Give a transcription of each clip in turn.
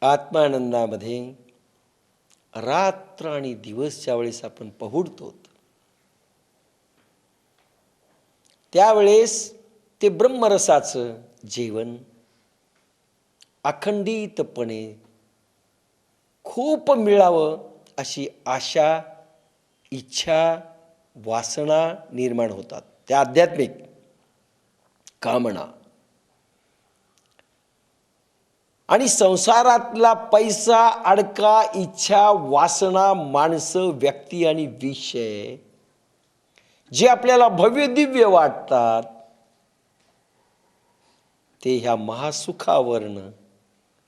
आत्मानंदामध्ये रात्र आणि दिवस ज्यावेळेस आपण पहुडतो त्यावेळेस ते ब्रह्मरसाचं जेवण अखंडितपणे खूप मिळावं अशी आशा, इच्छा, वासना निर्माण होतात. त्या आध्यात्मिक कामना आणि संसारातला पैसा, अडका, इच्छा, वासना, माणसं, व्यक्ती आणि विषय जे आपल्याला भव्य दिव्य वाटतात ते ह्या महासुखावरनं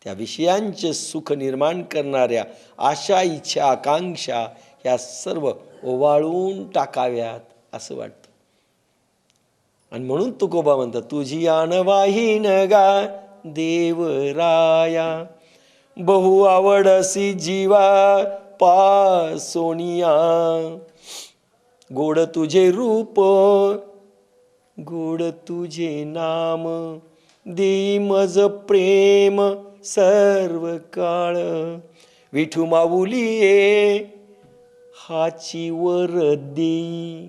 त्या विषयांचे सुख निर्माण करणाऱ्या आशा, इच्छा, आकांक्षा ह्या सर्व ओवाळून टाकाव्यात असं वाटतं. आणि म्हणून तुकोबा म्हणतात, तुझी आणवाहीन गा देवराया, बहु आवडसी जीवा पासोनिया, गोड तुझे रूप, गोड तुझे नाम, देई मज प्रेम सर्व काळ, विठू माऊली हाची वर देई,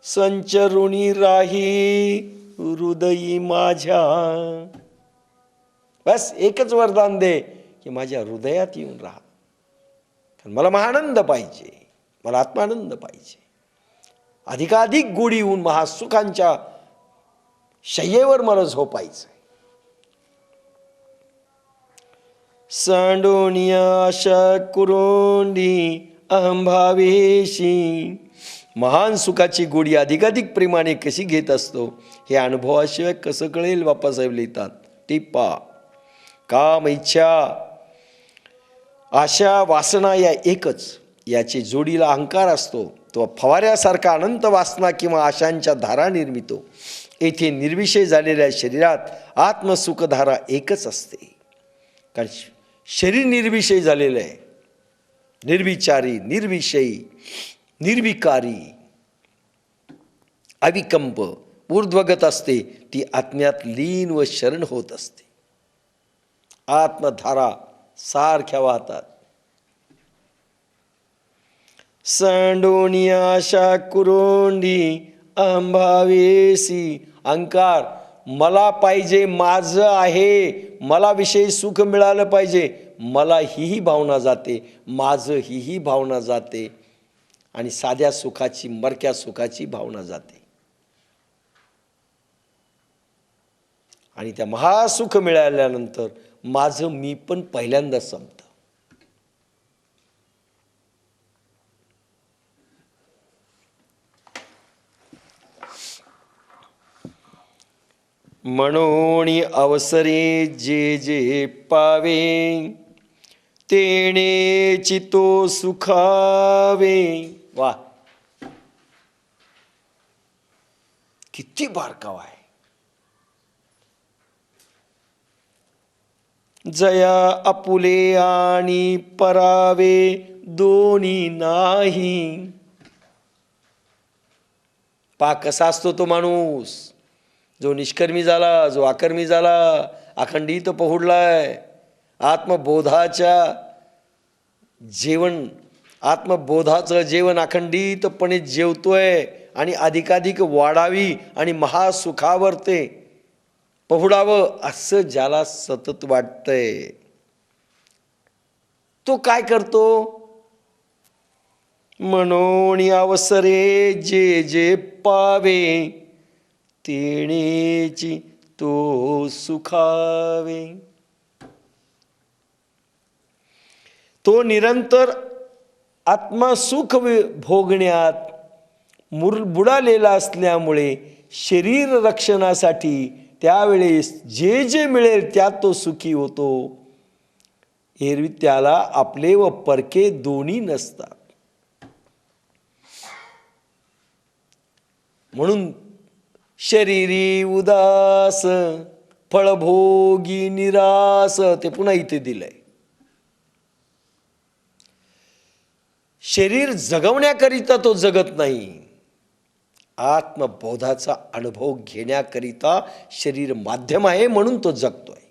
संचरुणी राही हृदयी माझ्या. बस एकच वरदान दे की माझ्या हृदयात येऊन राहा. कारण मला महाआनंद पाहिजे, मला आत्मानंद पाहिजे. अधिकाधिक गोडी येऊन महासुखांच्या शय्येवर मला झोपायचं. सांडोनिया आशा कुरोंडी अहंभावेशी. महान सुखाची गोडी अधिकाधिक प्रेमाने कशी घेत असतो हे अनुभवाशिवाय कसं कळेल. बाप्पासाहेब लिहितात टिप्पा, काम, इच्छा, आशा, वासना या एकच, याची जोडीला अहंकार असतो. तो फवाऱ्यासारखा अनंत वासना किंवा आशांच्या धारा निर्मितो. येथे निर्विषय झालेल्या शरीरात आत्मसुखधारा एकच असते. कारण शरीर निर्विषय झालेलं आहे. निर्विचारी, निर्विषयी, निर्विकारी, अविकंप, ऊर्ध्वगत असते. ती आत्म्यात लीन व शरण होत असते. आत्मधारा सारख्या वाहतात. सांडोनी आशा कुरोंडी अंभावेसी. अहंकार, मला पाहिजे, माझं आहे, मला विषयी सुख मिळालं पाहिजे, मला ही भावना जाते, माझं ही भावना जाते. आणि साध्या सुखाची, मरक्या सुखाची भावना जाते. आणि त्या महासुख मिळाल्यानंतर माझं मी पण पहिल्यांदा संपतं. म्हणून अवसरे जे जे पावे, तेणे चितो सुखावे. वा, किती बारकावा आहे. जया आपुले आणि परावे दोन्ही नाही. पा कसा असतो तो माणूस जो निष्कर्मी झाला, जो आकर्मी झाला, अखंडित पहुडलाय, आत्मबोधाच्या जेवण, आत्मबोधाचं जेवण अखंडितपणे जेवतोय आणि अधिकाधिक वाढावी आणि महासुखावर ते पहुडावं असं ज्याला सतत वाटतंय तो काय करतो. म्हणून अवसरे जे जे पावे, तेणेची तो सुखावे. तो निरंतर आत्मसुख भोगण्यात बुडालेला असल्यामुळे शरीर रक्षणासाठी त्यावेळेस जे जे मिळेल त्यात तो सुखी होतो. एरवी त्याला आपले व परके दोन्ही नसतात. म्हणून शरीरी उदास, फळभोगी निरास, ते पुन्हा इथे दिलंय. शरीर जगवण्याकरिता तो जगत नाही, आत्मबोधाचा अनुभव घेण्याकरिता शरीर माध्यम आहे, म्हणून तो जगतोय.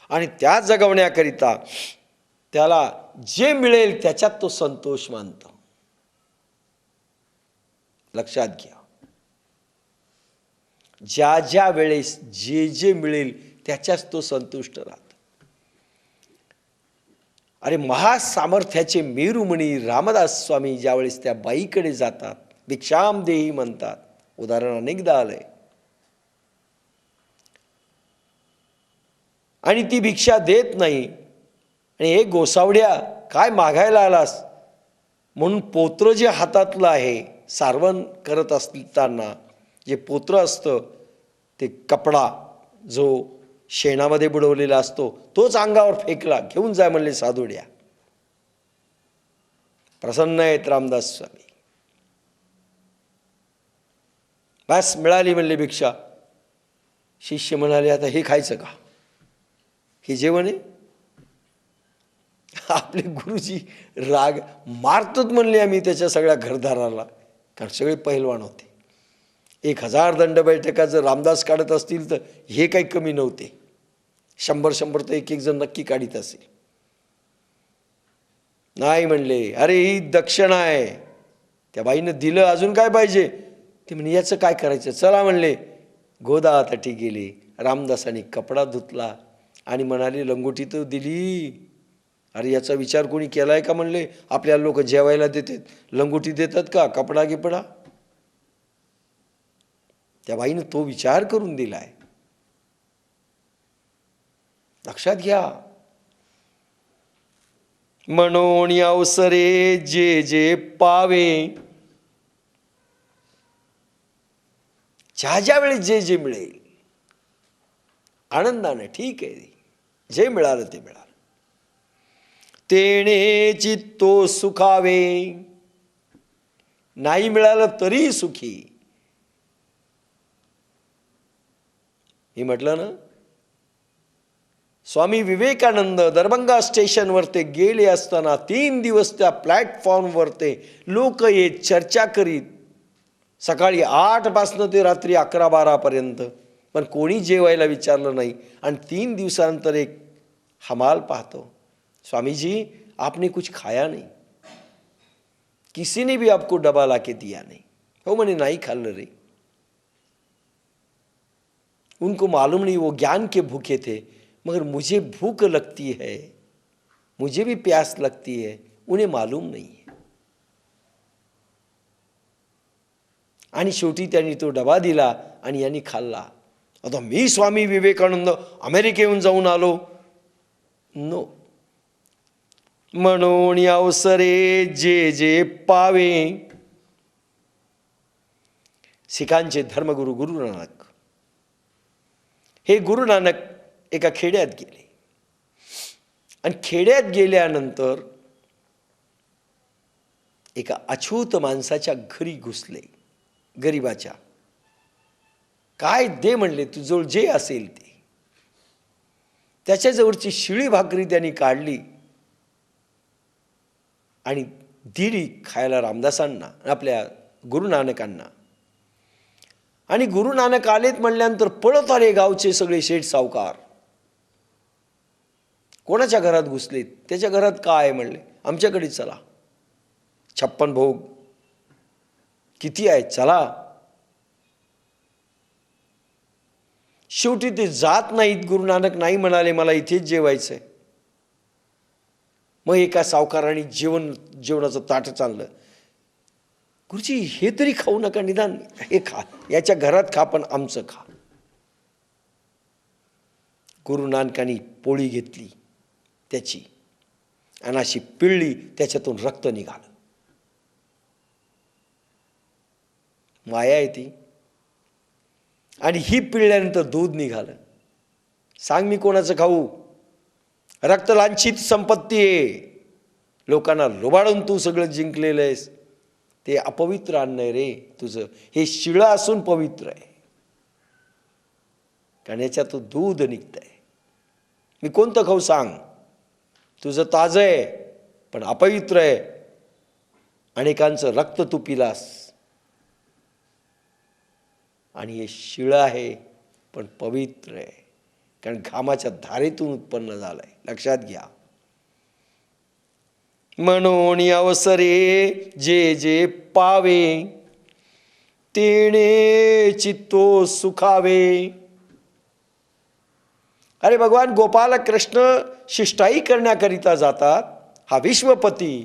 आणि त्या जगवण्याकरिता त्याला जे मिळेल त्याच्यात तो संतोष मानतो. लक्षात घ्या, ज्या ज्या वेळेस जे जे मिळेल त्याच्याच तो संतुष्ट राहतो. अरे महासामर्थ्याचे मेरुमणी रामदास स्वामी ज्यावेळेस त्या बाईकडे जातात, भिक्षाम देही म्हणतात, उदाहरण अनेकदा आलंय, आणि ती भिक्षा देत नाही, आणि हे गोसावड्या काय मागायला आलास म्हणून पोत्र जे हातातलं आहे, सारवण करत असताना जे पोत्र असतं ते कपडा जो शेणामध्ये बुडवलेला असतो तोच अंगावर फेकला, घेऊन जाय म्हणले साधुड्या. प्रसन्न आहेत रामदास स्वामी. बस मिळाली म्हणले भिक्षा. शिष्य म्हणाले, आता हे खायचं का, हे जेवण आहे? आपले गुरुजी राग मारतोच म्हणले आम्ही त्याच्या सगळ्या घरदाराला, कारण सगळे पहिलवान होते. 1000 दंड बैठका जर रामदास काढत असतील तर हे काही कमी नव्हते. 100 तर एक जण नक्की काढीत असेल. नाही म्हणले, अरे ही दक्षिणा आहे. त्या बाईनं दिलं, अजून काय पाहिजे? ते म्हणे याचं काय करायचं? चला म्हणले. गोदा तटी गेले. रामदासांनी कपडा धुतला आणि म्हणाले, लंगोटी तर दिली. अरे याचा विचार कोणी केलाय का म्हणले? आपल्याला लोक जेवायला देतात, लंगोटी देतात का? कपडा गिपडा. त्या बाईनं तो विचार करून दिलाय. लक्षात घ्या, म्हणून अवसरे जे जे पावे, ज्या ज्या वेळी जे जे मिळेल आनंदाने, ठीक आहे, जे मिळालं ते मिळालं, तेणे चित्तो सुखावे. नाही मिळालं तरी सुखी. मी म्हटलं ना, स्वामी विवेकानंद दरभंगा स्टेशनवर ते गेले असताना 3 दिवस त्या प्लॅटफॉर्मवर ते लोक येत चर्चा करीत, सकाळी 8 पासनं ते रात्री 11-12 पर्यंत, पण कोणी जेवायला विचारलं नाही. आणि 3 दिवसानंतर एक हमाल पाहतो, स्वामी जी आपने कुछ खाया नहीं, किसी ने भी आपको डबा ला के दिया नहीं. हो म्हणे, नाही खाल्लं रे. उनको मालूम नहीं, वो ज्ञान के भूखे थे, मगर मुझे भूख लगती है, मुझे भी प्यास लगती है, उन्हें मालूम नहीं है. आणि शेवटी त्यांनी तो डबा दिला आणि यांनी खाल्ला. आता मी स्वामी विवेकानंद अमेरिकेहून जाऊन आलो, नो. म्हणून अवसरे जे जे पावे. शिखांचे धर्मगुरू गुरु नानक, हे गुरु नानक एका खेड्यात गेले, आणि खेड्यात गेल्यानंतर एका अछूत माणसाच्या घरी घुसले, गरीबाच्या. काय दे म्हणले, तुझजवळ जे असेल ते. त्याच्याजवळची शिळी भाकरी त्यांनी काढली आणि दिली खायला रामदासांना, आपल्या गुरु नानकांना. आणि गुरु नानक आलेत म्हणल्यानंतर पळत आले गावचे सगळे शेठ सावकार. कोणाच्या घरात घुसलेत? त्याच्या घरात काय म्हणले, आमच्याकडे चला, 56 भोग किती आहेत, चला. शेवटी ते जात नाहीत. गुरु नानक नाही म्हणाले, मला इथेच जेवायचंय. मग एका सावकाराने जेवणाचं ताट चाललं. गुरुजी हे तरी खाऊ नका, निदान हे खा, याच्या घरात खा, पण आमचं खा. गुरु नानकांनी पोळी घेतली त्याची आणि अशी पिळली, त्याच्यातून रक्त निघालं. माया आहे ती. आणि ही पिळल्यानंतर दूध निघालं. सांग मी कोणाचं खाऊ? रक्तलांछित संपत्ती आहे. लोकांना लुबाडून तू सगळं जिंकलेलं आहेस. ते अपवित्र अन्न आहे रे तुझं. हे शिळं असून पवित्र आहे, कारण याच्यातून दूध निघतंय. मी कोणतं खाऊ सांग? तुझं ताजं आहे पण अपवित्र आहे. अनेकांचं रक्त तू पिलास, आणि हे शिळं आहे पण पवित्र आहे. कारण घामाच्या धारेतून उत्पन्न झालाय. लक्षात घ्या. म्हणून अवसरे जे जे पावे, तेणे चित्तो सुखावे. अरे भगवान गोपाल कृष्ण शिष्टाई करण्याकरिता जातात. हा विश्वपती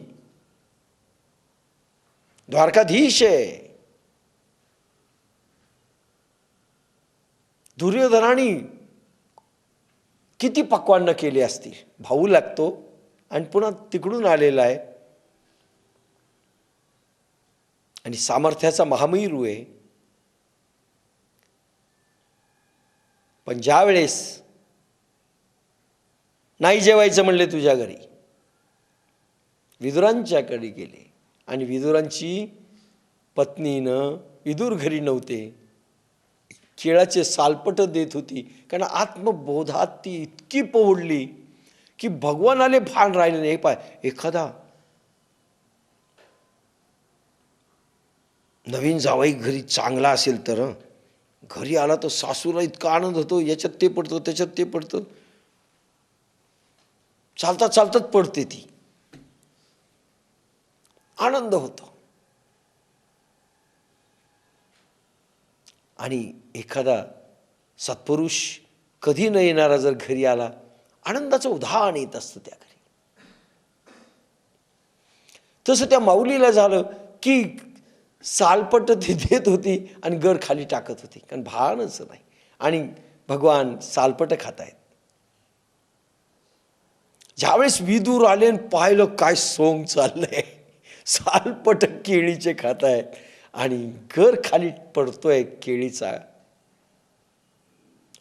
द्वारकाधीश आहे. दुर्योधनाने किती पक्वान्न केले असतील. भाऊ लागतो आणि पुन्हा तिकडून आलेला आहे आणि सामर्थ्याचा महामेरू आहे. पण ज्या वेळेस नाही जेवायचं म्हणले तुझ्या घरी, विदुरांच्याकडे गेले आणि विदुरांची पत्नीनं, विदुर घरी नव्हते, केळाचे सालपट देत होती. कारण आत्मबोधात ती इतकी पोहडली की भगवानाले भान राहिले नाही. पाय एखादा नवीन जावई घरी चांगला असेल तर घरी आला तर सासूला इतका आनंद होतो, याच्यात ते पडतं त्याच्यात ते पडतं, चालता चालताच पडते ती, आनंद होतो. आणि एखादा सत्पुरुष कधी न येणारा जर घरी आला, आनंदाचं उधाण येत असतं त्या घरी. तसं त्या माऊलीला झालं की सालपट ती देत होती आणि गर खाली टाकत होती, कारण भानच नाही. आणि भगवान सालपट खातायत. ज्यावेळेस विदूर आले आणि पाहिलं काय सोंग चाललंय, सालपट केळीचे खातायत आणि गर खाली पडतोय केळीचा.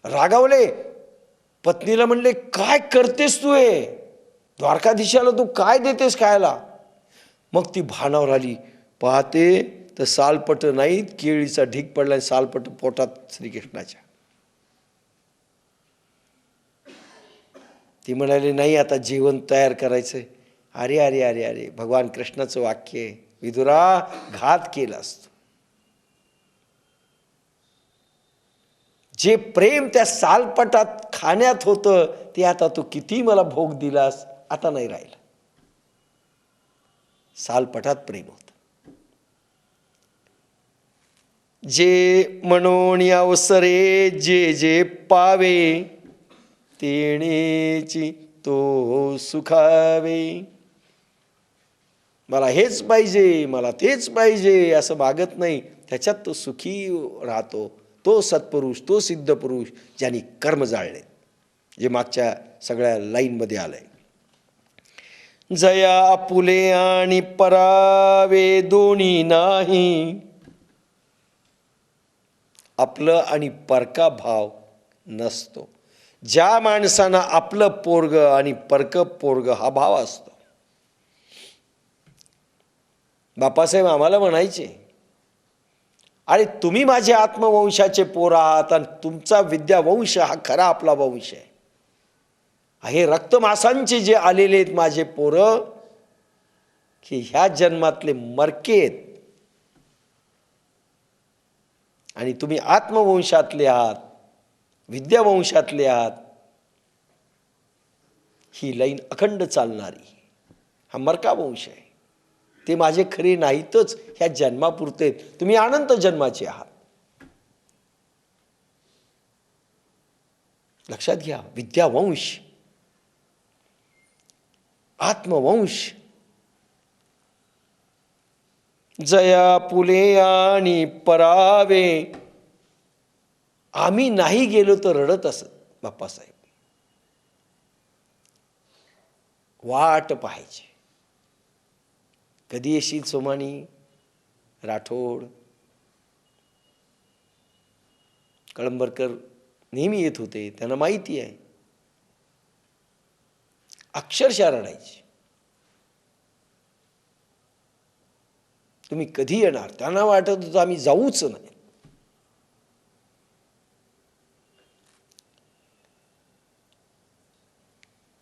रागावले, पत्नीला म्हणले काय करतेस तू हे, द्वारकाधीशाला तू काय देतेस खायला. मग ती भानावर आली, पाहते तर सालपट नाहीत, केळीचा ढीक पडला, सालपट पोटात श्रीकृष्णाच्या. ती म्हणाली नाही आता जेवण तयार करायचंय. अरे अरे अरे अरे, भगवान कृष्णाचं वाक्य आहे, विदुरा घात केला असतो. जे प्रेम त्या सालपटात खाण्यात होतं ते आता तू किती मला भोग दिलास, आता नाही राहिलं. सालपटात प्रेम होतं. जे म्हणून अवसरे जे जे पावे, तेणेची तो सुखावे. मला हेच पाहिजे, मला तेच पाहिजे असं मागत नाही, त्याच्यात तो सुखी राहतो. तो सत्पुरुष, तो सिद्ध पुरुष ज्यांनी कर्म जाळले, जे मागच्या सगळ्या लाईनमध्ये आलंय. जया आपुले आणि परावे दोन्ही नाही, आपलं आणि परका भाव नसतो. ज्या माणसानं आपलं पोरग आणि परक पोरग हा भाव असतो. बापासाहेब आम्हाला म्हणायचे, अरे तुम्ही माझे आत्मवंशाचे पोर आहात आणि तुमचा विद्यावंश हा खरा आपला वंश आहे. हे रक्तमासांचे जे आलेले आहेत माझे पोरं, की ह्या जन्मातले मरके आहेत आणि तुम्ही आत्मवंशातले आहात, विद्यावंशातले आहात. ही लाईन अखंड चालणारी, हा मरका वंश आहे. ते माझे खरे नाहीतच, ह्या जन्मापुरते. तुम्ही अनंत जन्माचे आहात. लक्षात घ्या, विद्यावंश, आत्मवंश. जया पुले आणि परावे. आम्ही नाही गेलो तर रडत असत बाप्पासाहेब. वाट पाहायची, कधी येशील सोमानी, राठोड, कळंबरकर नेहमी येत होते, त्यांना माहिती आहे. अक्षरशः रडायची, तुम्ही कधी येणार. त्यांना वाटत होतं आम्ही जाऊच नाही.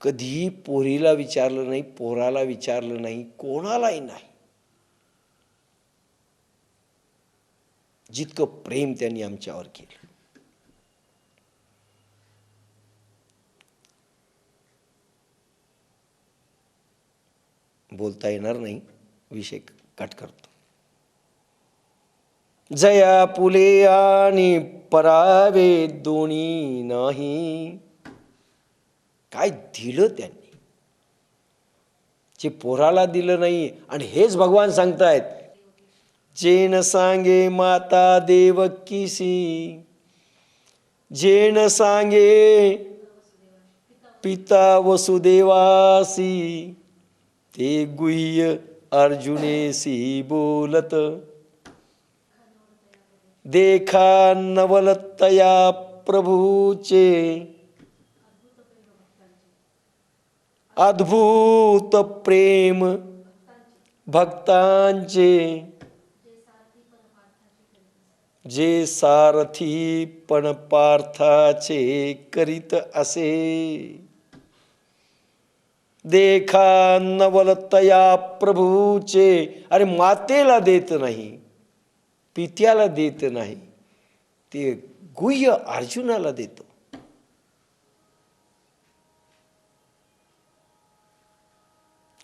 कधीही पोरीला विचारलं नाही, पोराला विचारलं नाही, कोणालाही नाही. जितकं प्रेम त्यांनी आमच्यावर केलं. बोलता येणार नाही, विषय कट करतो. जया पुले आणि परावे दोन्ही नाही. काय दिलं त्यांनी, जे पोराला दिलं नाही. आणि हेच भगवान सांगतायत, जेन सांगे माता देवकीसी, जेन सांगे पिता वसुदेवासी, ते गुह्य अर्जुनेसी बोलत. देखा नवलतया प्रभूचे, अद्भुत प्रेम भक्तांचे, जे सारथी पण पार्थाचे करीत असे. देखा नवलतया प्रभूचे. अरे मातेला देत नाही, पित्याला देत नाही, ते गुह्य अर्जुनाला देतो.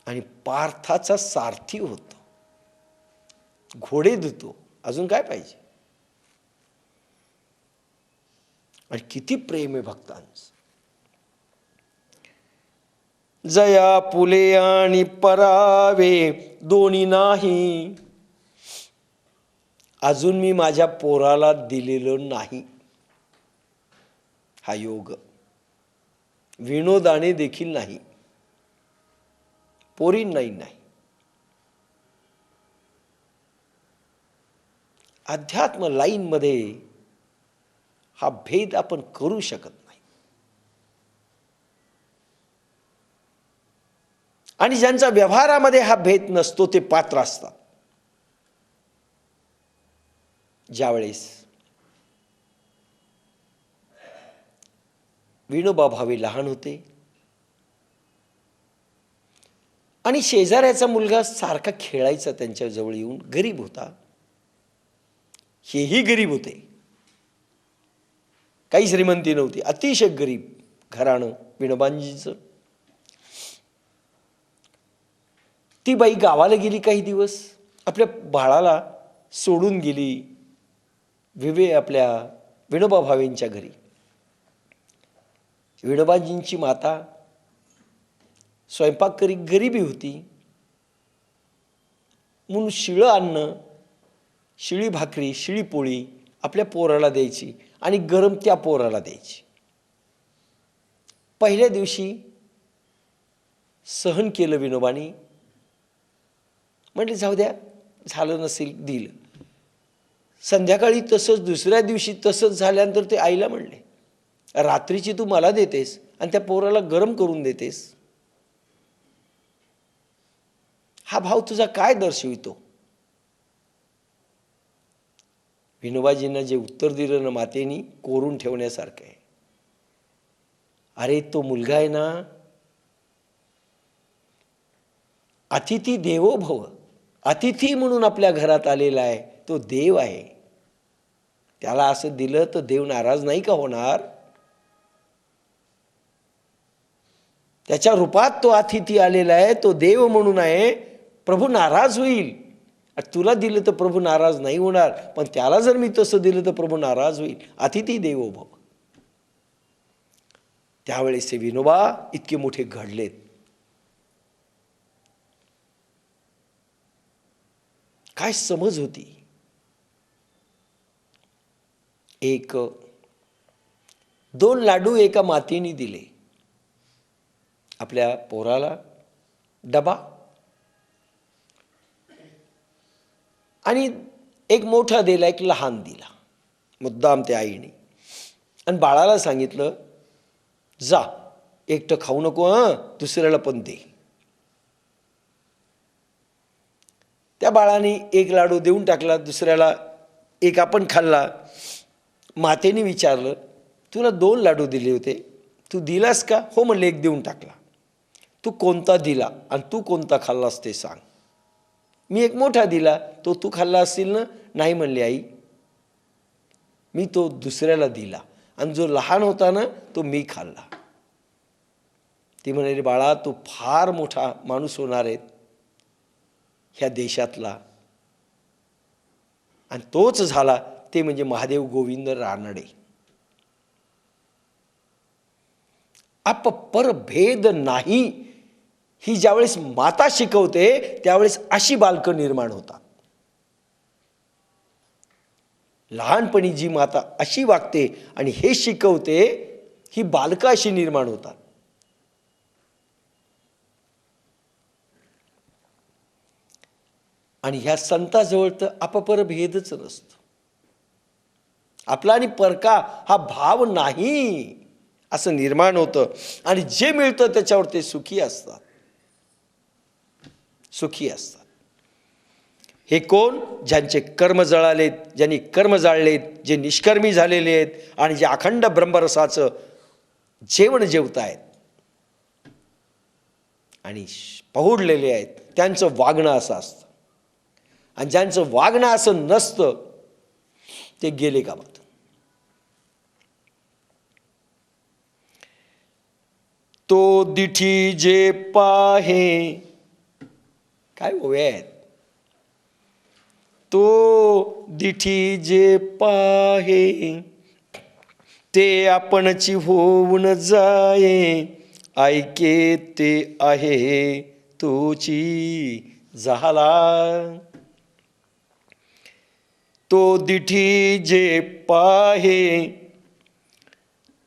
आणि पार्थाचा सारथी होतो, घोडे धुतो. अजून काय पाहिजे. आणि किती प्रेम आहे भक्तांचं. जया पुले आणि परावे दोन्ही नाही. अजून मी माझ्या पोराला दिलेलं नाही. हा योग विनोदाने देखील नाही, पोरींनाही नाही. अध्यात्म लाईनमध्ये हा भेद आपण करू शकत नाही. आणि ज्यांचा व्यवहारामध्ये हा भेद नसतो ते पात्र असतात. ज्यावेळेस विनोबा भावे लहान होते आणि शेजाऱ्याचा मुलगा सारखा खेळायचा त्यांच्या जवळ येऊन, गरीब होता, हेही गरीब होते, काही श्रीमंती नव्हती, अतिशय गरीब घराणं विनोबांजींचं. ती बाई गावाला गेली काही दिवस, आपल्या बाळाला सोडून गेली आपल्या विनोबा भावेंच्या घरी. विनोबाजींची माता स्वयंपाक करी, गरिबी होती म्हणून शिळं अन्न, शिळी भाकरी, शिळी पोळी आपल्या पोराला द्यायची आणि गरम त्या पोराला द्यायची. पहिल्या दिवशी सहन केलं विनोबानी, म्हटले जाऊ द्या, झालं नसेल दिलं. संध्याकाळी तसंच, दुसऱ्या दिवशी तसंच झाल्यानंतर ते आईला म्हणले, रात्रीची तू मला देतेस आणि त्या पोराला गरम करून देतेस, हा भाव तुझा काय दर्शवितो. विनोबाजींना जे उत्तर दिलं ना मातेनी, कोरून ठेवण्यासारखं आहे. अरे तो मुलगा आहे ना, अतिथी देवो भव, अतिथी म्हणून आपल्या घरात आलेला आहे, तो देव आहे. त्याला असं दिलं तर देव नाराज नाही का होणार. त्याच्या रूपात तो अतिथी आलेला आहे, तो देव म्हणून आहे. प्रभू नाराज होईल. तुला दिलं तर प्रभू नाराज नाही होणार, पण त्याला जर मी तसं दिलं तर प्रभू नाराज होईल. अतिथी देवो भव. त्यावेळेस ते विनोबा इतके मोठे घडलेत. काय समज होती. एक 2 लाडू एका मातेने दिले आपल्या पोराला, डबा, आणि एक मोठा दिला, एक लहान दिला मुद्दाम त्या आईने. आणि बाळाला सांगितलं, जा एकटं खाऊ नको, दुसऱ्याला पण दे. त्या बाळाने एक लाडू देऊन टाकला, दुसऱ्याला एक आपण खाल्ला. मातेने विचारलं, तुला 2 लाडू दिले होते, तू दिलास का? हो म्हणले, एक देऊन टाकला. तू कोणता दिला आणि तू कोणता खाल्लास ते सांग. मी एक मोठा दिला, तो तू खाल्ला असतील ना? नाही म्हणले आई, मी तो दुसऱ्याला दिला आणि जो लहान होता ना तो मी खाल्ला. ती म्हणाली, बाळा तू फार मोठा माणूस होणार आहे, ह्या देशातला, आणि तोच झाला ते म्हणजे महादेव गोविंद रानडे. पर भेद नाही ही ज्यावेळेस माता शिकवते त्यावेळेस अशी बालकं निर्माण होतात. लहानपणी जी माता अशी वागते आणि हे शिकवते ही बालकं अशी निर्माण होतात. आणि ह्या संताजवळ तर अपपर भेदच नसतो. आपला आणि परका हा भाव नाही असं निर्माण होतं. आणि जे मिळतं त्याच्यावर ते सुखी असतात, सुखी असतात. हे कोण? ज्यांचे कर्म जळालेत, ज्यांनी कर्म जाळलेत, जे निष्कर्मी झालेले आहेत आणि जे अखंड ब्रह्मरसाचं जेवण जेवतायत आणि पहुडलेले आहेत, त्यांचं वागणं असं असतं. आणि ज्यांचं वागणं असं नसतं ते गेले कामात. तो दिठी जे पाहे, काय ओव्या आहेत. तो दिठी जे पाहे ते आपणची होऊन जाये, ऐके ते आहे तोची झाला. तो दिठी जे पाहे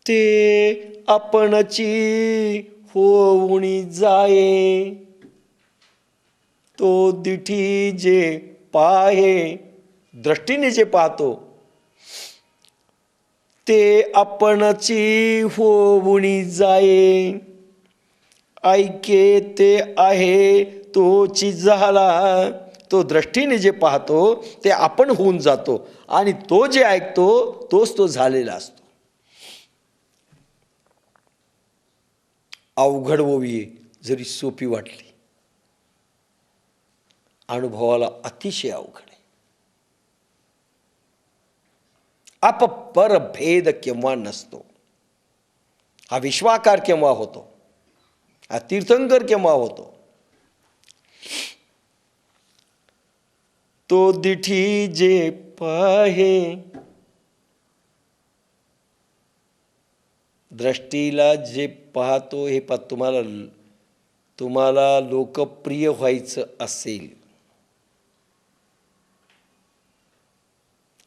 ते आपणची होऊन जाये. तो दिठी जे पाहे, दृष्टीने जे पाहतो ते आपणची होऊन जाये, ऐके ते आहे तोची झाला. तो दृष्टीने जे पाहतो ते आपण होऊन जातो आणि तो जे ऐकतो तोच तो झालेला असतो. अवघड ओवी जरी सोपी वाटली, अनुभवाला अतिशय अवघड आहे. पर भेद केव्हा नसतो. हा विश्वाकार केव्हा होतो, हा तीर्थंकर केव्हा होतो. तो दिठी जे पाहे, दृष्टीला जे पाहतो हे तुम्हाला लोकप्रिय व्हायचं असेल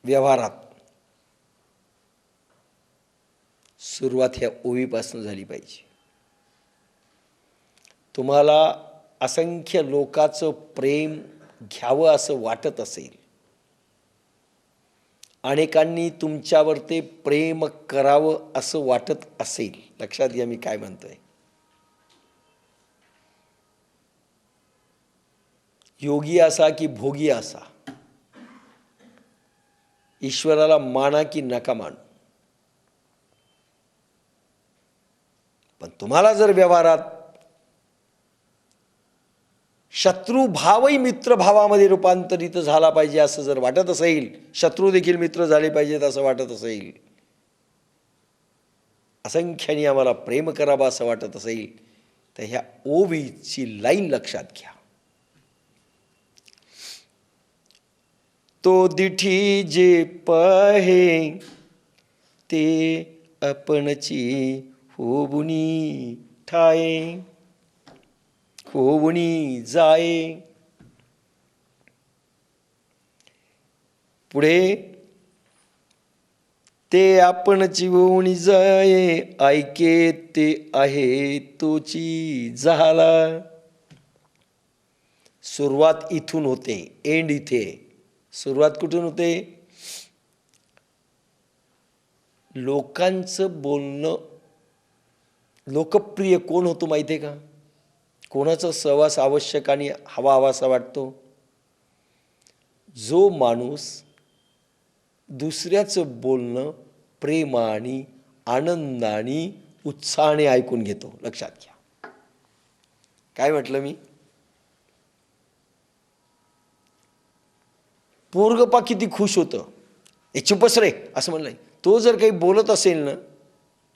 व्यवहारात, सुरुवात ह्या ओवीपासून झाली पाहिजे. तुम्हाला असंख्य लोकांचं प्रेम घ्यावं असं वाटत असेल, अनेकांनी तुमच्यावर ते प्रेम करावं असं वाटत असेल, लक्षात घ्या मी काय म्हणतोय. योगी असा की भोगी असा, ईश्वराला माना की नका मानू, पण तुम्हाला जर व्यवहारात शत्रुभावही मित्रभावामध्ये रूपांतरित झाला पाहिजे असं जर वाटत असेल, शत्रू देखील मित्र झाले पाहिजेत असं वाटत असेल, असंख्याने आम्हाला प्रेम करावं असं वाटत असेल, तर ह्या ओवीची लाईन लक्षात घ्या. तो दिठी जे पाहे ते आपणची होऊनी ठाये, होऊनी जाये. पुढे ते आपणची होऊनी जाये, ऐके ते आहे तोची झाला. सुरुवात इथून होते, एंड इथे. सुरुवात कुठून होते? लोकांचं बोलणं लोकप्रिय कोण होतो माहिती आहे का? कोणाचा सहवास आवश्यक आणि हवासा वाटतो? जो माणूस दुसऱ्याचं बोलणं प्रेमाने, आनंदाने, उत्साहाने ऐकून घेतो. लक्षात घ्या. काय म्हटलं मी? पोरगपा किती खुश होतं, हे चुपस रे असं म्हणलंय. तो जर काही बोलत असेल ना,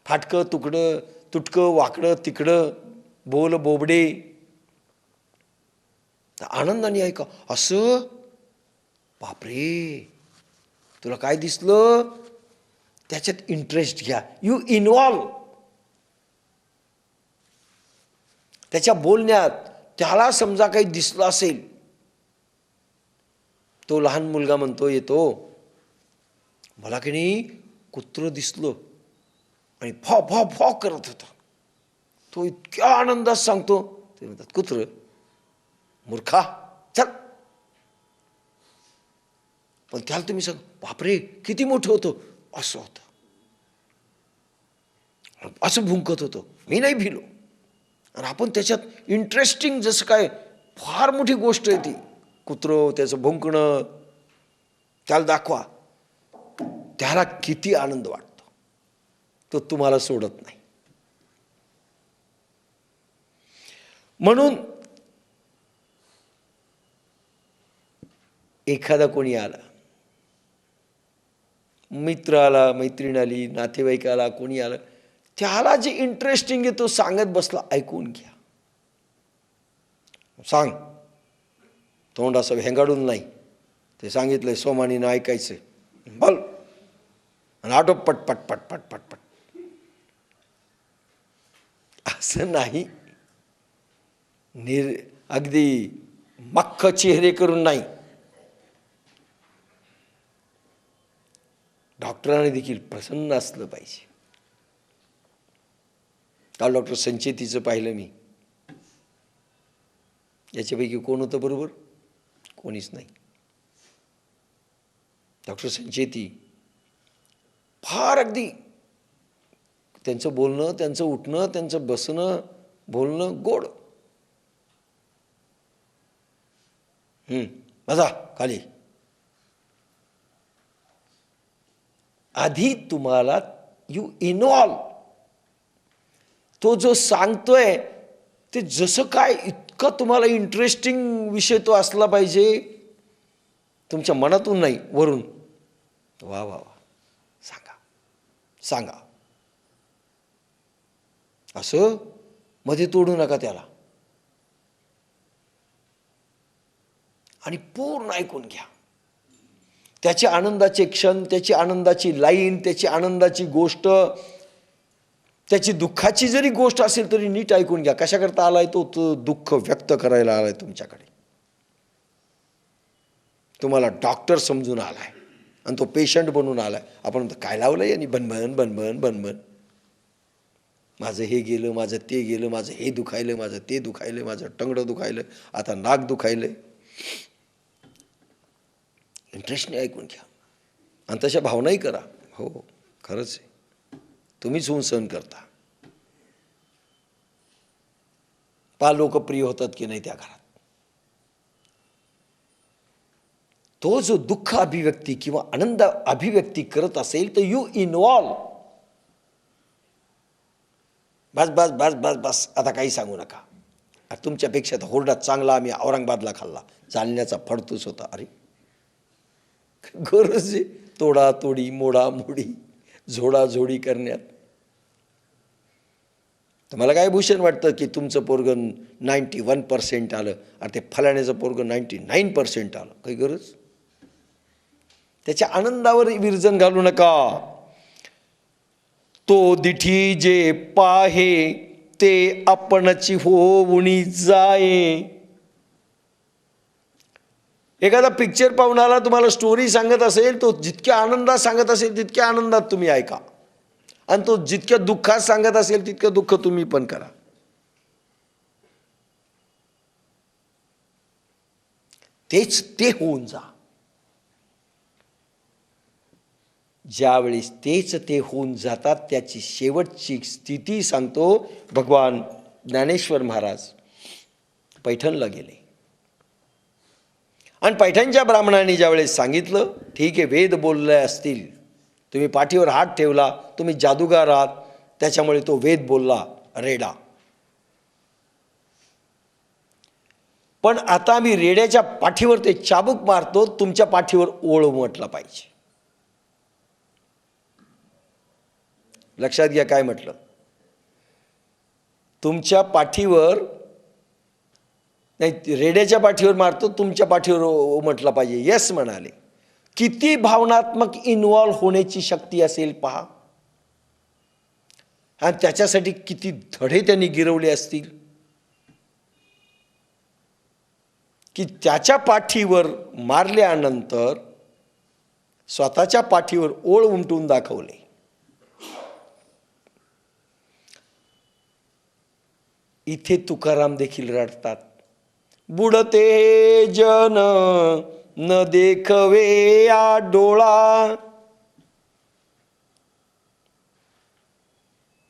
फाटकं तुकडं, तुटकं वाकडं तिकडं, बोल बोबडे, तर आनंदाने ऐका. असं बापरे, तुला काय दिसलं त्याच्यात इंटरेस्ट घ्या. यू इन्व्हॉल्व त्याच्या बोलण्यात. त्याला समजा काही दिसलं असेल, तो लहान मुलगा म्हणतो येतो, मला की नाही कुत्रं दिसलं आणि फॉ फॉ फॉ करत होता. तो इतक्या आनंदात सांगतो, ते म्हणतात कुत्रं, मूर्खा चल. पण त्याला तुम्ही सांग, बापरे किती मोठं होतं, असं होतं, असं भुंकत होतं, मी नाही भिलो. आणि आपण त्याच्यात इंटरेस्टिंग, जसं काय फार मोठी गोष्ट आहे ती, कुत्रं त्याचं भुंकणं, त्याला दाखवा. त्याला किती आनंद वाटतो, तो तुम्हाला सोडत नाही. म्हणून एखादा कोणी आला, मित्र आला, मैत्रीण आली, नातेवाईक आला, कोणी आलं, त्याला जे इंटरेस्टिंग आहे तो सांगत बसला, ऐकून घ्या. सांग, तोंड असं हेंगाडून नाही. ते सांगितलंय सोमानीनं ऐकायचं, बोल, आणि आटोप पट पट पट पट पट पट. असं नाही, अगदी मख्ख चेहरे करून नाही. डॉक्टरांनी देखील प्रसन्न असलं पाहिजे. काल डॉक्टर संचेतीचं पाहिलं मी. याच्यापैकी कोण होतं बरोबर? कोणीच नाही. डॉक्टर संचेती फार अगदी त्यांचं बोलणं, त्यांचं उठणं, त्यांचं बसणं, बोलणं गोड. बसा खाली. आधी तुम्हाला यू इन्व्हॉल्व. तो जो सांगतोय ते जसं काय इतकं तुम्हाला इंटरेस्टिंग विषय तो असला पाहिजे, तुमच्या मनातून नाही, वरून. वा वा वा, सांगा सांगा, असं मध्ये तोडू नका त्याला. आणि पूर्ण ऐकून घ्या. त्याच्या आनंदाचे क्षण, त्याची आनंदाची लाईन, त्याची आनंदाची गोष्ट, त्याची दुःखाची जरी गोष्ट असेल तरी नीट ऐकून घ्या. कशाकरता आलाय तो? दुःख व्यक्त करायला आलाय तुमच्याकडे. तुम्हाला डॉक्टर समजून आलाय आणि तो पेशंट बनून आलाय. आपण काय लावलंय आणि बनबन बनबन बनबन, माझं हे गेलं, माझं ते गेलं, माझं हे दुखायलं, माझं ते दुखायलं, माझं टंगडं दुखायलं, आता नाक दुखायलं. इंटरेस्टने ऐकून घ्या आणि तशा भावनाही करा. हो खरंच आहे, तुम्हीच होऊन सहन करता. पा लोकप्रिय होतात की नाही त्या घरात. तो जो दुःख अभिव्यक्ती किंवा आनंद अभिव्यक्ती करत असेल तर यू इन्व्हॉल्व. बस बस बस बस बस, आता काही सांगू नका. तुमच्यापेक्षा तर होरडा चांगला आम्ही औरंगाबादला खाल्ला, चालण्याचा फडतूस होता. अरे गरज आहे तोडातोडी, मोडामोडी, झोडाझोडी करण्यात. तुम्हाला काय भूषण वाटतं की तुमचं पोरगं 91% आलं आणि ते फलाण्याचं पोरगं 99% आलं? काही गरज? त्याच्या आनंदावर विरजन घालू नका. तो दिठी जे पाहे ते आपणची होऊनी जाये. एखादा पिक्चर पाहून आला, तुम्हाला स्टोरी सांगत असेल, तो जितक्या आनंदात सांगत असेल तितक्या आनंदात तुम्ही ऐका, आणि तो जितक्या दुःखात सांगत असेल तितकं दुःख तुम्ही पण करा. तेच ते होऊन जा. ज्यावेळेस तेच ते होऊन जातात त्याची शेवटची स्थिती सांगतो भगवान ज्ञानेश्वर महाराज. पैठणला गेले आणि पैठणच्या ब्राह्मणांनी ज्यावेळेस सांगितलं, ठीक आहे वेद बोलले असतील, तुम्ही पाठीवर हात ठेवला, तुम्ही जादूगार आहात, त्याच्यामुळे तो वेद बोलला, रेडा. पण आता मी रेड्याच्या पाठीवर ते चाबूक मारतो, तुमच्या पाठीवर ओळ म्हटला पाहिजे. लक्षात घ्या काय म्हटलं. तुमच्या पाठीवर नाही, रेड्याच्या पाठीवर मारतो, तुमच्या पाठीवर म्हटलं पाहिजे. यस म्हणाले. किती भावनात्मक इन्व्हॉल्व होण्याची शक्ती असेल पहा. आणि त्याच्यासाठी किती धडे त्यांनी गिरवले असतील की त्याच्या पाठीवर मारल्यानंतर स्वतःच्या पाठीवर ओळ उमटून दाखवले. इथे तुकाराम देखील रडतात. बुडते जन न देखवे या डोळा.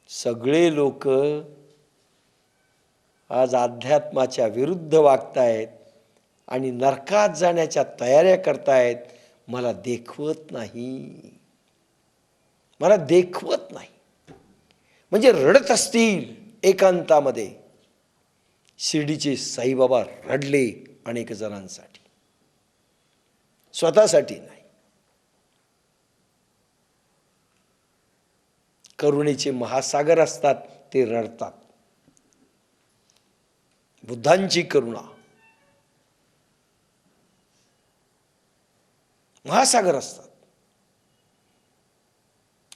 सगळे लोक आज अध्यात्माच्या विरुद्ध वागतायत आणि नरकात जाण्याच्या तयाऱ्या करतायत. मला देखवत नाही, मला देखवत नाही. म्हणजे रडत असतील एकांतामध्ये. शिर्डीचे साईबाबा रडले अनेक जणांसाठी, स्वतःसाठी नाही. करुणेचे महासागर असतात, ते रडतात. बुद्धांची करुणा महासागर असतात.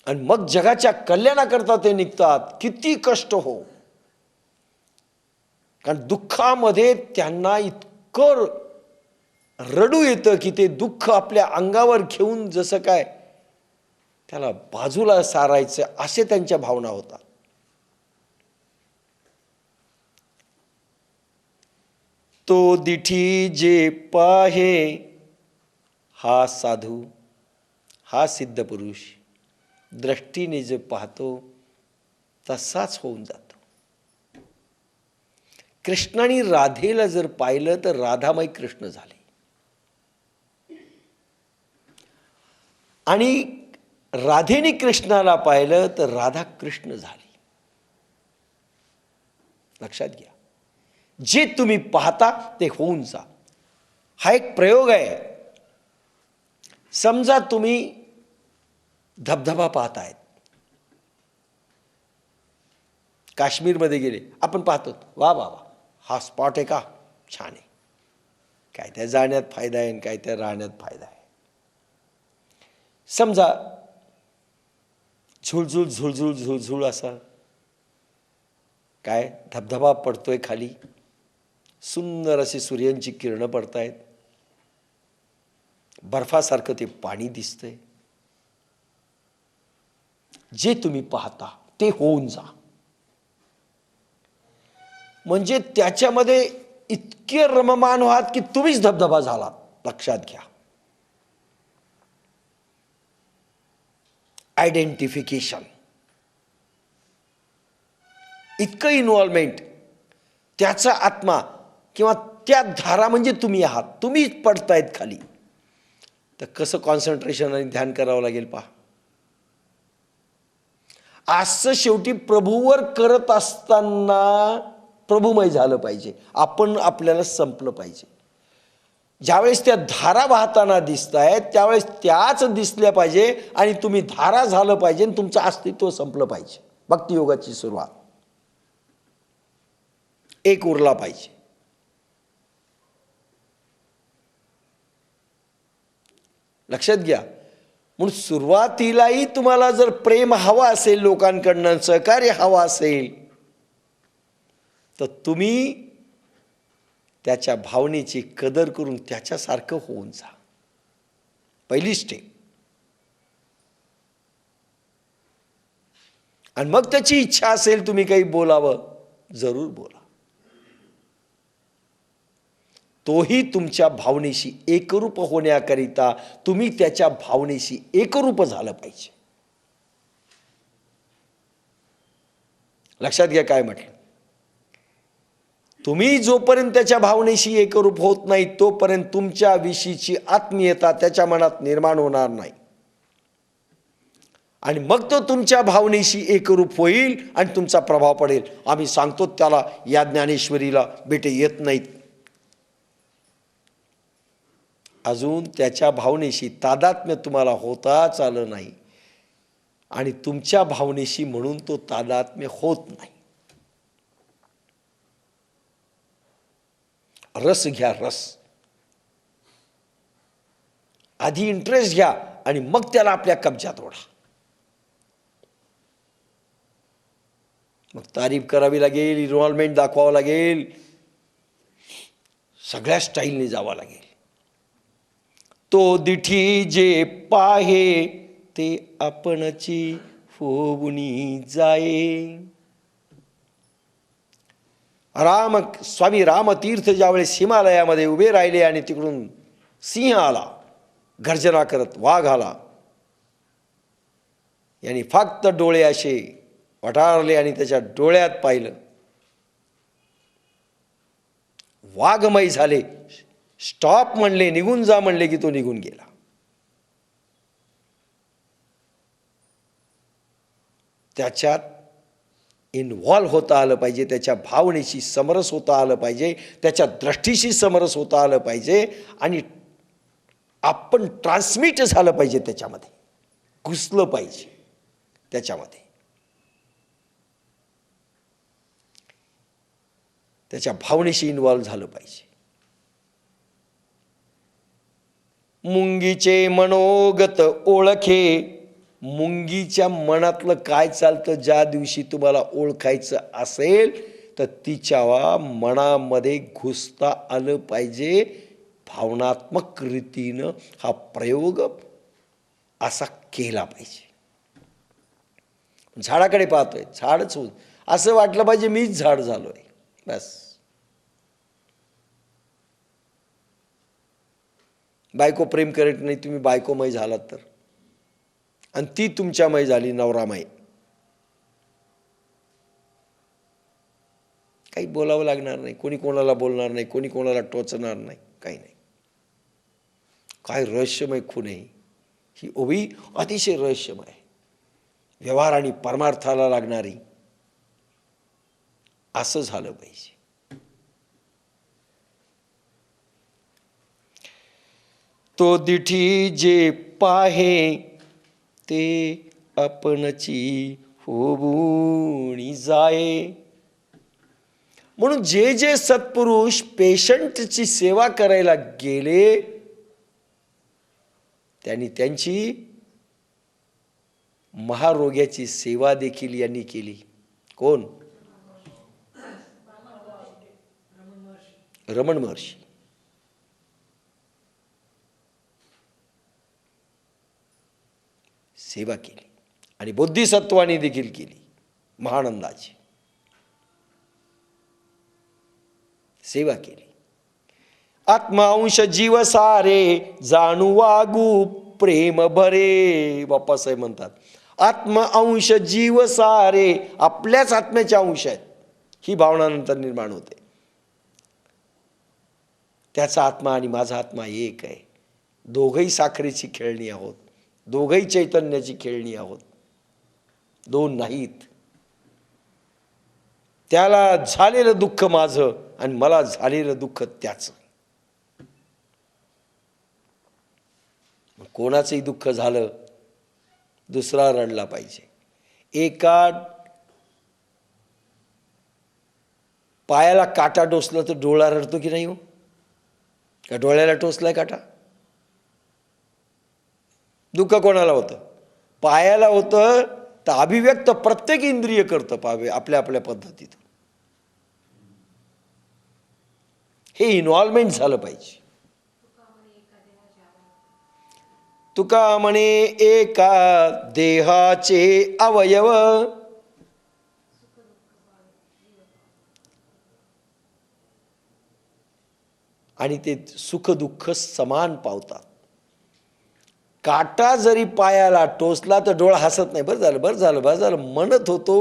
आणि मग जगाच्या कल्याणाकरता ते निघतात. किती कष्ट हो, कारण दुःखामध्ये त्यांना इतकं रडू येतं की ते दुःख आपल्या अंगावर घेऊन जसं काय त्याला बाजूला सारायचं असे त्यांच्या भावना होतात. तो दिठी जे पाहे हा साधू, हा सिद्ध पुरुष दृष्टीने जे पाहतो तसाच होऊन जातो. कृष्णाने राधेला जर पाहिलं तर राधामाई कृष्ण झाले, आणि राधेने कृष्णाला पाहिलं तर राधा कृष्ण झाली. लक्षात घ्या, जे तुम्ही पाहता ते होऊन जा. हा एक प्रयोग आहे. समजा तुम्ही धबधबा पाहतायत, काश्मीरमध्ये गेले, आपण पाहतो वा वा वा हा स्पॉट आहे का, छान आहे. काय त्या जाण्यात फायदा आहे आणि काय त्या राहण्यात फायदा आहे. समजा झुळझुळ झुळझुळ झुळझुळ असा काय धबधबा पडतोय खाली, सुंदर अशी सूर्यांची किरणं पडतायत, बर्फासारखं ते पाणी दिसतंय. जे तुम्ही पाहता ते होऊन जा. म्हणजे त्याच्यामध्ये इतके रममान व्हात की तुम्हीच धबधबा झालात. लक्षात घ्या. आयडेंटिफिकेशन, इतकं इन्व्हॉल्वमेंट, त्याचा आत्मा किंवा त्या धारा म्हणजे तुम्ही आहात, तुम्हीच पडतायत खाली. तर कसं कॉन्सन्ट्रेशन आणि ध्यान करावं लागेल पहा. असं शेवटी प्रभूवर करत असताना प्रभूमय झालं पाहिजे. आपण आपल्याला संपलं पाहिजे. ज्यावेळेस त्या धारा वाहताना दिसत आहेत त्यावेळेस त्याच दिसल्या पाहिजे आणि तुम्ही धारा झालं पाहिजे आणि तुमचं अस्तित्व संपलं पाहिजे. भक्तियोगाची सुरुवात एक उरला पाहिजे. लक्षात घ्या. म्हणून सुरुवातीलाही तुम्हाला जर प्रेम हवा असेल, लोकांकडनं सहकार्य हवा असेल, तर तुम्ही त्याच्या भावनेची कदर करून त्याच्यासारखं होऊन जा. पहिली स्टेप. आणि मग त्याची इच्छा असेल तुम्ही काही बोलावं, जरूर बोला. तोही तुमच्या भावनेशी एकरूप होण्याकरिता तुम्ही त्याच्या भावनेशी एकरूप झालं पाहिजे. लक्षात घ्या काय म्हटलं. तुम्ही जोपर्यंत त्याच्या भावनेशी एकरूप होत नाही तोपर्यंत तुमच्या विषयीची आत्मीयता त्याच्या मनात निर्माण होणार नाही. आणि मग तो तुमच्या भावनेशी एकरूप होईल आणि तुमचा प्रभाव पडेल. आम्ही सांगतो त्याला या ज्ञानेश्वरीला बेटे येत नाहीत. अजून त्याच्या भावनेशी तादात्म्य तुम्हाला होताच आलं नाही आणि तुमच्या भावनेशी म्हणून तो तादात्म्य होत नाही. रस घ्या, रस. आधी इंटरेस्ट घ्या आणि मग त्याला आपल्या कब्जात ओढा. मग तारीफ करावी लागेल, इन्व्हॉल्वमेंट दाखवावं लागेल, सगळ्या स्टाईलने जावं लागेल. तो दिठी जे पाहे ते आपणची होऊनी जाये. स्वामी रामतीर्थ ज्यावेळेस हिमालयामध्ये उभे राहिले आणि तिकडून सिंह आला गर्जना करत, वाघ आला, यांनी फक्त डोळे असे वटारले आणि त्याच्या डोळ्यात पाहिलं. वाघमय झाले. स्टॉप म्हणले, निघून जा म्हणले की तो निघून गेला. त्याच्यात इन्व्हॉल्व होता आलं पाहिजे, त्याच्या भावनेशी समरस होता आलं पाहिजे, त्याच्या दृष्टीशी समरस होता आलं पाहिजे आणि आपण ट्रान्समिट झालं पाहिजे, त्याच्यामध्ये घुसलं पाहिजे, त्याच्यामध्ये त्याच्या भावनेशी इन्व्हॉल्व झालं पाहिजे. मुंगीचे मनोगत ओळखे. मुंगीच्या मनातलं काय चालतं ज्या दिवशी तुम्हाला ओळखायचं असेल तर तिच्या मनामध्ये घुसता आलं पाहिजे. भावनात्मक रीतीनं हा प्रयोग असा केला पाहिजे. झाडाकडे पाहतोय, झाडच होऊन असं वाटलं पाहिजे मीच झाड झालोय, बस. बायको प्रेम करत नाही, तुम्ही बायकोमय झालात तर, आणि ती तुमच्यामय झाली, नवरामय, काही बोलावं लागणार नाही, कोणी कोणाला बोलणार नाही, कोणी कोणाला टोचणार नाही, काही नाही. काय रहस्यमय खूण आहे ही ओवी, अतिशय रहस्यमय, व्यवहार आणि परमार्थाला लागणारी. असं झालं पाहिजे. तो दिठी जे पाहे ते आपणची होऊनी जाये. म्हणून जे जे सत्पुरुष पेशंटची सेवा करायला गेले त्यांनी त्यांची महारोग्याची सेवा देखील यांनी केली. कोण? रमण महर्षी. सेवा केली आणि बोधिसत्वानी देखील केली. महानंदाची सेवा केली. आत्मांश जीव सारे जाणू वागू प्रेम भरे. बाप्पासाहेब म्हणतात आत्मांश जीव सारे, आपल्याच आत्म्याचे अंश आहेत. ही भावना नंतर निर्माण होते. त्याचा आत्मा आणि माझा आत्मा एक आहे. दोघही साखरेची खेळणी आहोत, दोघही चैतन्याची खेळणी आहोत, दोन नाहीत. त्याला झालेलं दुःख माझं आणि मला झालेलं दुःख त्याचं. कोणाचंही दुःख झालं दुसरा रडला पाहिजे. एका पायाला काटा टोचला तर डोळा रडतो की नाही हो? का डोळ्याला टोचलाय काटा? दुःख कोणाला होतं? पायाला होतं तर अभिव्यक्त प्रत्येक इंद्रिय करतं पावे आपल्या आपल्या पद्धतीत. हे इन्व्हॉल्वमेंट झालं पाहिजे. तुका म्हणे एका देहाचे अवयव, आणि ते सुख दुःख समान पावतात. काटा जरी पायाला टोचला तर डोळा हसत नाही, बरं झालं बरं झालं बरं झालं म्हणत होतो.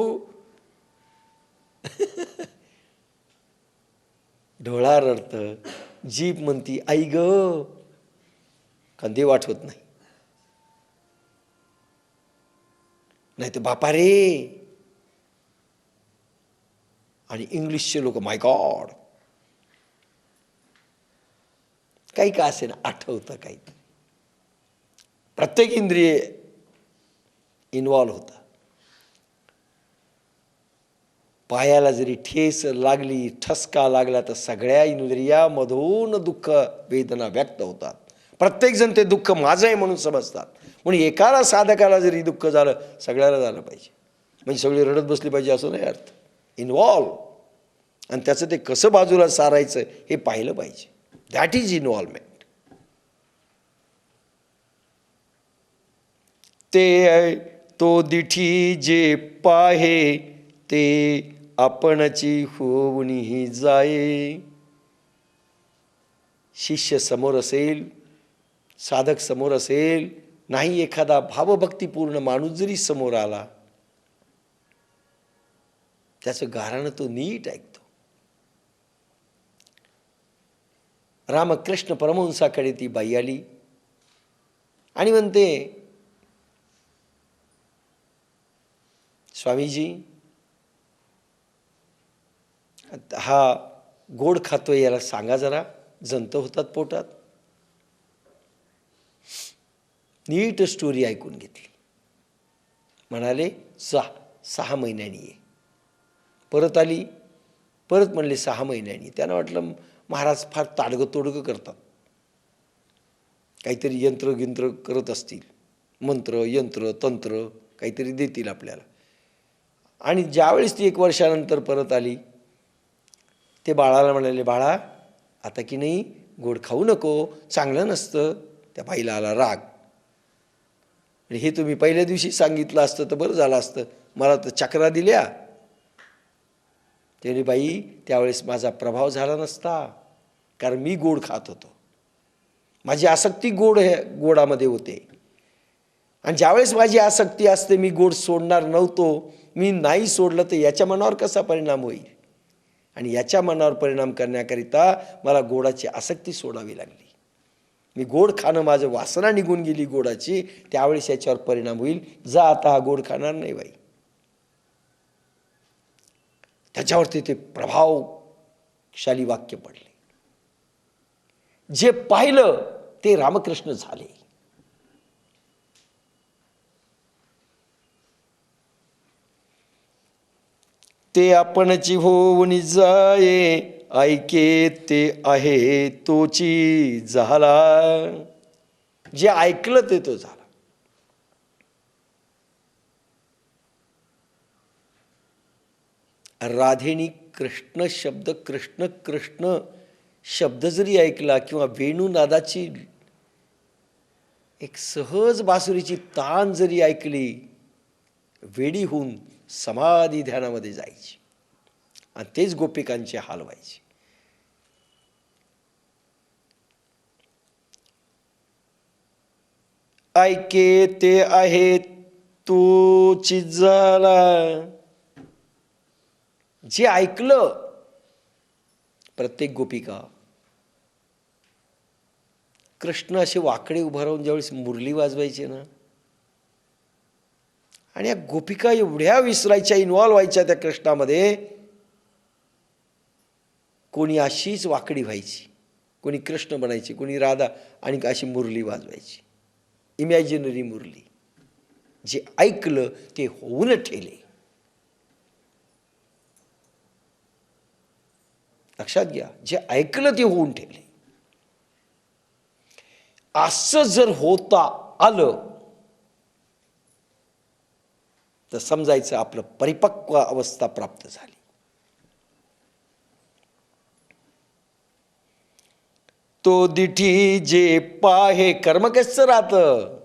डोळा रडतं, जीभ म्हणती आई ग, कंदी आठवत नाही, नाही तर बापा रे. आणि इंग्लिशचे लोक माय गॉड. काही का असे ना आठवतं काही. प्रत्येक इंद्रिय इन्व्हॉल्व होतं. पायाला जरी ठेस लागली, ठसका लागला, तर सगळ्या इंद्रियामधून दुःख वेदना व्यक्त होतात. प्रत्येकजण ते दुःख माझं आहे म्हणून समजतात. म्हणून एकाला साधकाला जरी दुःख झालं, सगळ्याला झालं पाहिजे. म्हणजे सगळी रडत बसली पाहिजे असं नाही अर्थ. इन्व्हॉल्व, आणि त्याचं ते कसं बाजूला सारायचं हे पाहिलं पाहिजे. That is involvement. ते तो दिठी जे पाहे ते आपणची होऊनही जाये. शिष्य समोर असेल, साधक समोर असेल, नाही एखादा भावभक्तीपूर्ण माणूस जरी समोर आला, त्याचं गाराणं तो नीट ऐकतो. रामकृष्ण परमहंसाकडे ती बाई आली आणि म्हणते, स्वामीजी, हा गोड खातोय, याला सांगा जरा, जंत होतात पोटात. नीट स्टोरी ऐकून घेतली. म्हणाले, 6 महिन्यांनी ये. परत आली, परत म्हणले 6 महिन्यांनी. त्यांना वाटलं महाराज फार ताडगं तोडगं करतात, काहीतरी यंत्र गिंत्र करत असतील, मंत्र यंत्र तंत्र काहीतरी देतील आपल्याला. आणि ज्यावेळेस ती 1 वर्षानंतर परत आली, ते बाळाला म्हणाले, बाळा आता की नाही गोड खाऊ नको, चांगलं नसतं. त्या बाईला आला राग. हे तुम्ही पहिल्या दिवशी सांगितलं असतं तर बरं झालं असतं, मला तर चक्रा दिल्या. त्याने बाई, त्यावेळेस माझा प्रभाव झाला नसता, कारण मी गोड खात होतो, माझी आसक्ती गोडामध्ये होते. आणि ज्यावेळेस माझी आसक्ती असते, मी गोड सोडणार नव्हतो. मी नाही सोडलं तर याच्या मनावर कसा परिणाम होईल, आणि याच्या मनावर परिणाम करण्याकरिता मला गोडाची आसक्ती सोडावी लागली. मी गोड खाणं, माझं वासना निघून गेली गोडाची, त्यावेळेस याच्यावर परिणाम होईल. जा आता हा गोड खाणार नाही बाई. त्याच्यावरती ते प्रभावशाली वाक्य पडले. जे पाहिलं ते रामकृष्ण झाले. ते आपणची होऊन जाये, ऐके ते आहे तोची झाला. जे ऐकलं ते तो झाला. राधेनी कृष्ण शब्द, कृष्ण कृष्ण शब्द जरी ऐकला, किंवा वेणुनादाची एक सहज बासुरीची तान जरी ऐकली, वेडी होऊन समाधी ध्यानामध्ये जायची. आणि तेच गोपिकांचे हाल व्हायचे. ऐके ते आहे तोची झाला. जे ऐकलं, प्रत्येक गोपिका, कृष्ण असे वाकडे उभं राहून ज्यावेळेस मुरली वाजवायचे ना, आणि या गोपिका एवढ्या विसरायच्या, इन्व्हॉल्व व्हायच्या त्या कृष्णामध्ये. कोणी अशीच वाकडी व्हायची, कोणी कृष्ण बनायची, कोणी राधा, आणि अशी मुरली वाजवायची, इमॅजिनरी मुरली. जे ऐकलं ते होऊन ठेले. लक्षात घ्या, जे ऐकलं ते होऊन ठेवले. असं जर होता आलं तर समजायचं आपलं परिपक्व अवस्था प्राप्त झाली. तो दिठी जे पाहे. कर्म कसं राहतं,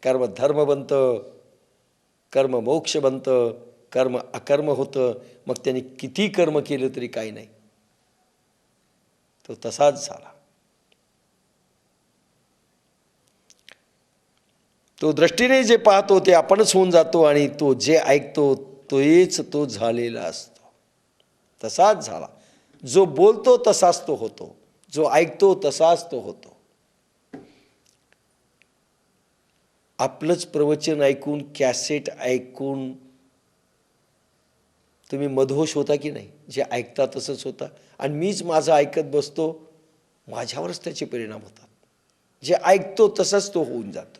कर्म धर्म बनतं, कर्म मोक्ष बनतं, कर्म अकर्म होतं. मग त्यांनी किती कर्म केलं तरी काही नाही, तो तसाच झाला. तो दृष्टीने जे पाहतो ते आपणच होऊन जातो, आणि तो जे ऐकतो तोच तो झालेला असतो. तसाच झाला. जो बोलतो तसाच तो होतो, जो ऐकतो तसाच तो होतो. आपलंच प्रवचन ऐकून, कॅसेट ऐकून तुम्ही मधोश होता की नाही? जे ऐकता तसंच होता. आणि मीच माझं ऐकत बसतो, माझ्यावरच त्याचे परिणाम होतात. जे ऐकतो तसाच तो होऊन जातो.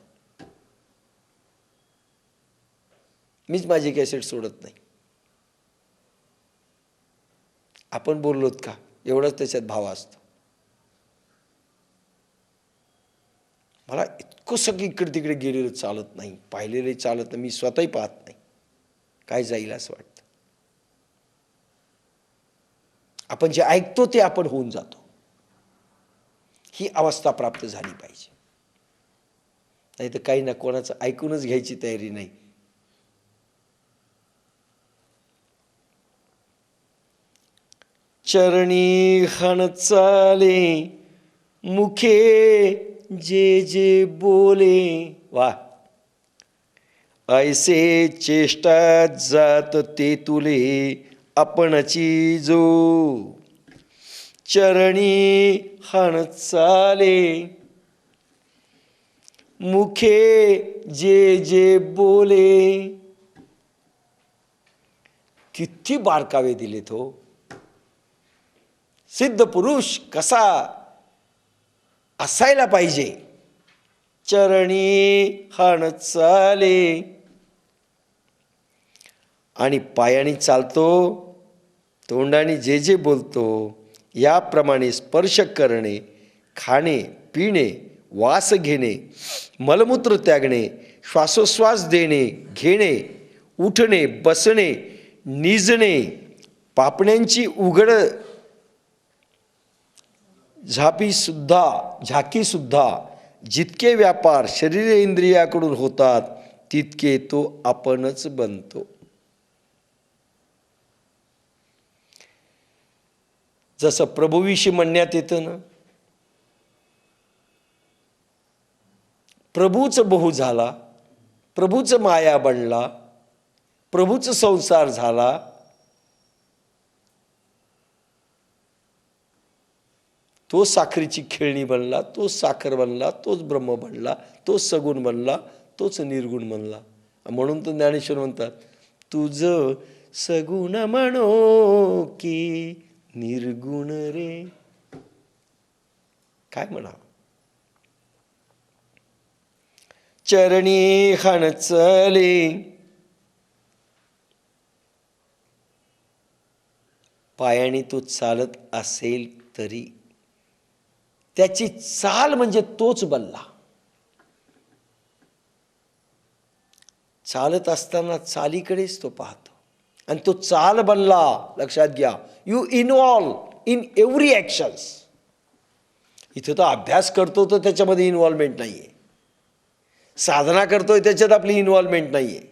मीच माझी कॅसेट सोडत नाही. आपण बोललोत का, एवढंच त्याच्यात भाव असतो. मला इतकं सगळं इकडे तिकडे गेलेलं चालत नाही, पाहिलेलं चालत नाही, मी स्वतःही पाहत नाही, काय जाईल असं वाटतं. आपण जे ऐकतो ते आपण होऊन जातो, ही अवस्था प्राप्त झाली पाहिजे. नाही तर काही ना कोणाचं ऐकूनच घ्यायची तयारी नाही. चरणी हण चाले मुखे जे जे बोले. वा, ऐसे चेष्टा जात ते तुले आपणची जो. चरणी हण चाले मुखे जे जे बोले. किती बारकावे दिले तो. सिद्ध पुरुष कसा असायला पाहिजे. चरणी हण चाले, आणि पायाने चालतो, तोंडाने जे जे बोलतो याप्रमाणे स्पर्श करणे, खाणे पिणे, वास घेणे, मलमूत्र त्यागणे, श्वासोश्वास देणे घेणे, उठणे बसणे, निजणे, पापण्यांची उघड झाकीसुद्धा जितके व्यापार शरीर इंद्रियाकडून होतात तितके तो आपणच बनतो. जसं प्रभूविषयी म्हणण्यात येतं ना, प्रभूच बहु झाला, प्रभूच माया बनला, प्रभूच संसार झाला. तो साखरेची खेळणी बनला, तोच साखर बनला, तोच ब्रह्म बनला, तोच सगुण बनला, तोच निर्गुण बनला. म्हणून तर ज्ञानेश्वर म्हणतात, तुझ सगुण म्हणो की निर्गुण रे. काय म्हणा. चरणी हण चले, पायाने तो चालत असेल तरी त्याची चाल म्हणजे तोच बनला. चालत असताना चालीकडेच तो पाहतो आणि तो चाल बनला. लक्षात घ्या, you involve in every actions. इथं तो अभ्यास करतो तर त्याच्यामध्ये इन्व्हॉल्वमेंट नाही आहे, साधना करतोय त्याच्यात आपली इन्व्हॉल्वमेंट नाही आहे,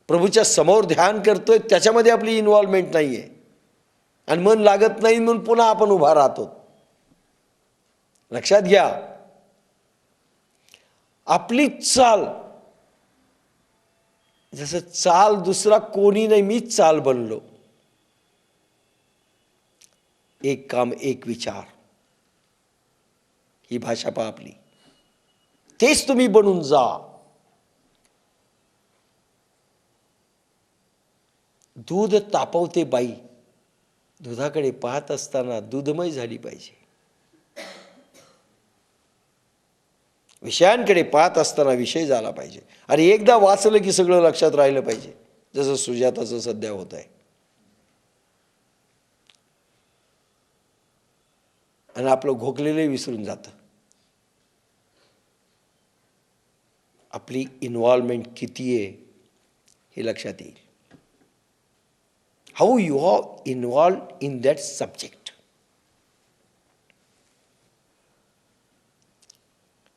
प्रभूच्या समोर ध्यान करतोय त्याच्यामध्ये आपली इन्व्हॉल्वमेंट नाही आहे, आणि मन लागत नाही म्हणून पुन्हा आपण उभा राहतो. लक्षात घ्या, आपली चाल, जसं चाल दुसरा कोणी नाही, मीच चाल बनलो. एक काम एक विचार, ही भाषा पहा आपली. तेच तुम्ही बनून जा. दूध तापवते बाई, दुधाकडे पाहत असताना दूधमय झाली पाहिजे. विषयांकडे पाहत असताना विषय झाला पाहिजे. अरे एकदा वाचलं की सगळं लक्षात राहिलं पाहिजे, जसं सुजाताचं सध्या होत आहे. आणि आपलं घोकलेलं विसरून जातं. आपली इन्व्हॉल्वमेंट किती आहे हे लक्षात येईल. How you are involved in that subject.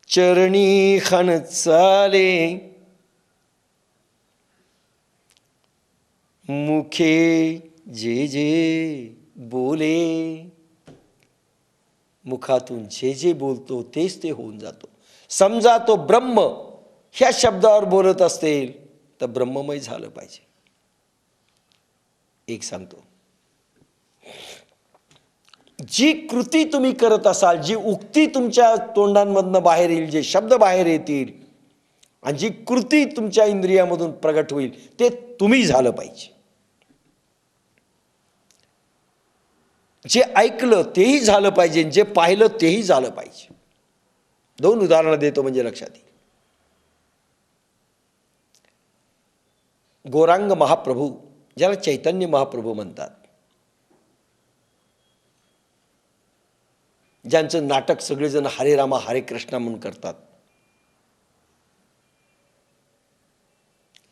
चरणी हण चाले मुखे जे जे बोले. मुखातून जे जे बोलतो तेच ते होऊन जातो. समजा तो ब्रह्म ह्या शब्दावर बोलत असेल तर ब्रह्ममय झालं पाहिजे. एक सांगतो, जी कृती तुम्ही करत असाल, जी उक्ती तुमच्या तोंडांमधनं बाहेर येईल, जे शब्द बाहेर येतील आणि जी कृती तुमच्या इंद्रियामधून प्रगट होईल ते तुम्ही झालं पाहिजे. जे ऐकलं तेही झालं पाहिजे, जे पाहिलं तेही झालं पाहिजे. दोन उदाहरणं देतो म्हणजे लक्षात येईल. गौरांग महाप्रभू ज्याला चैतन्य महाप्रभू म्हणतात, ज्यांचं नाटक सगळेजण हरे रामा हरे कृष्णा म्हणून करतात.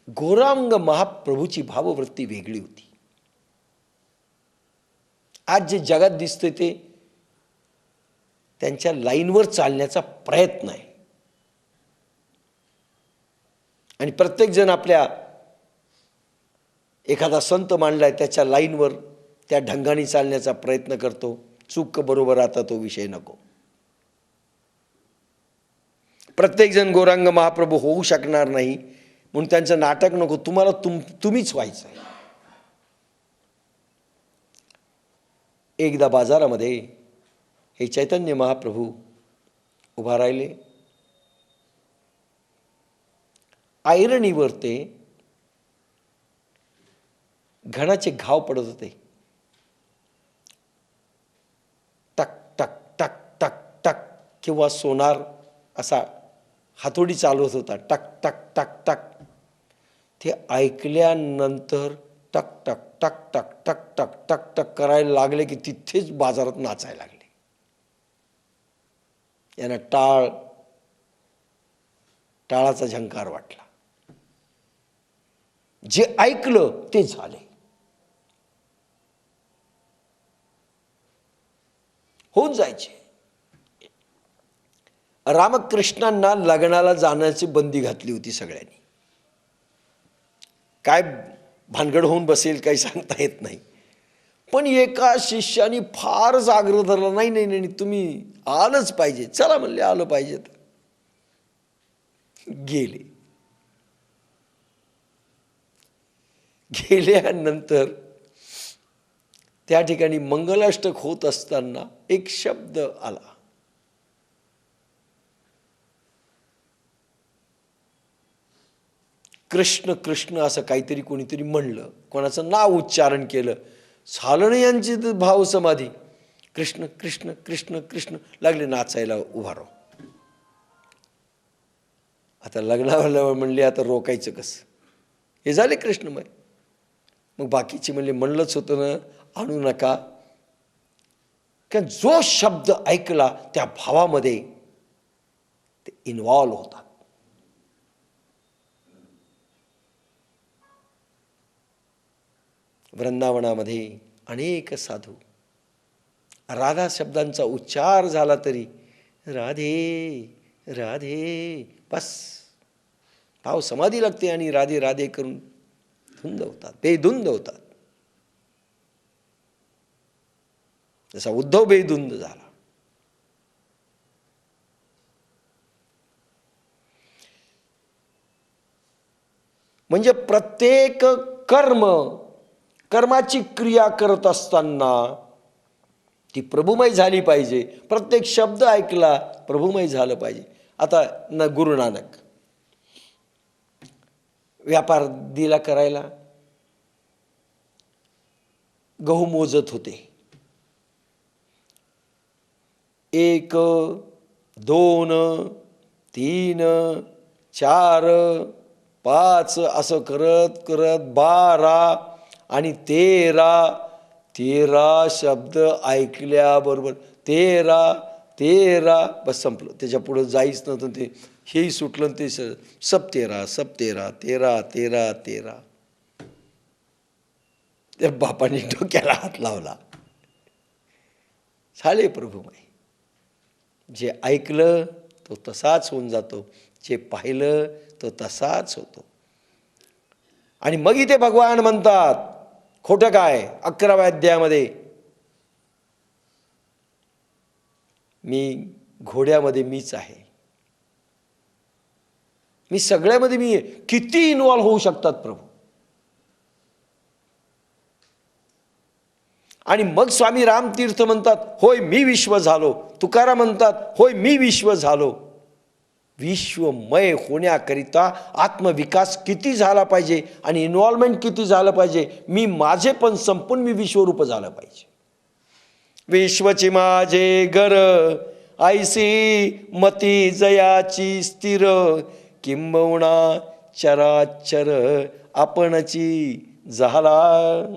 गौरांग महाप्रभूची भाववृत्ती वेगळी होती. आज जे जगात दिसते ते त्यांच्या लाईनवर चालण्याचा प्रयत्न आहे. आणि प्रत्येक जण आपल्या एखादा संत मांडलाय त्याच्या लाईनवर त्या ढंगाने चालण्याचा प्रयत्न करतो. चूक बरोबर आता तो विषय नको. प्रत्येक जण गौरांग महाप्रभू होऊ शकणार नाही म्हणून त्यांचं नाटक नको. तुम्हाला तुम्हीच व्हायचं आहे. एकदा बाजारामध्ये हे चैतन्य महाप्रभू उभा राहिले. ऐरणीवर ते घणाचे घाव पडत होते. टक टक टक टक टक किंवा सोनार असा हातोडी चालवत होता. टक टक टक टक. ते ऐकल्यानंतर टक टक टक टक टक टक टक टक करायला लागले की तिथेच बाजारात नाचायला लागले. यांना टाळाचा झंकार वाटला. जे ऐकलं ते झाले. होऊन जायचे. रामकृष्णांना लग्नाला जाण्याची बंदी घातली होती सगळ्यांनी. काय भानगड होऊन बसेल काही सांगता येत नाही. पण एका शिष्याने फारच आग्रह धरला, नाही नाही नाही तुम्ही आलंच पाहिजे. चला म्हणले आलं पाहिजे. गेले. गेल्यानंतर त्या ठिकाणी मंगलाष्टक होत असताना एक शब्द आला. कृष्ण कृष्ण असं काहीतरी कोणीतरी म्हणलं. कोणाचं नाव उच्चारण केलं. झालं नाही यांची भाव समाधी. कृष्ण कृष्ण कृष्ण कृष्ण लागले नाचायला उभा राहू. आता लग्नाला म्हणले आता रोकायचं कसं. हे झाले कृष्णमय. मग बाकीचे म्हणले म्हणलंच होतं ना आणू नका. कारण जो शब्द ऐकला त्या भावामध्ये ते इन्व्हॉल्व होतात. वृंदावनामध्ये अनेक साधू राधा शब्दांचा उच्चार झाला तरी राधे राधे बस भाव समाधी लागते आणि राधे राधे करून धुंद होतात, बेधुंद होतात. जसा उद्धव बेधुंद झाला. म्हणजे प्रत्येक कर्माची क्रिया करत असताना ती प्रभुमय झाली पाहिजे. प्रत्येक शब्द ऐकला प्रभुमय झालं पाहिजे. आता गुरु नानक व्यापार दिला करायला गहू मोजत होते. 1 2 3 4 5 असं करत करत 12 आणि 13 शब्द ऐकल्याबरोबर 13 बस संपलं. त्याच्या पुढं जाईच नव्हतं. ते हेही सुटलं. ते सब 13 त्या बापाने डोक्याला हात लावला. झाले प्रभुमय. जे ऐकलं तो तसाच होऊन जातो. जे पाहिलं तो तसाच होतो. आणि मग इथे भगवान म्हणतात खोटं काय 11व्या अध्यायामध्ये मी घोड्यामध्ये मीच आहे. मी सगळ्यामध्ये मी आहे. किती इन्व्हॉल्व होऊ शकतात प्रभू. आणि मग स्वामी रामतीर्थ म्हणतात होय मी विश्व झालो. तुकाराम म्हणतात होय मी विश्व झालो. विश्वमय होण्याकरिता आत्मविकास किती झाला पाहिजे आणि इन्व्हॉल्वमेंट किती झालं पाहिजे. मी माझे पण संपून मी विश्वरूप झालं पाहिजे. विश्वची माझे घर ऐसी मती जयाची स्थिर किंबहुना चराचर आपणची झाला.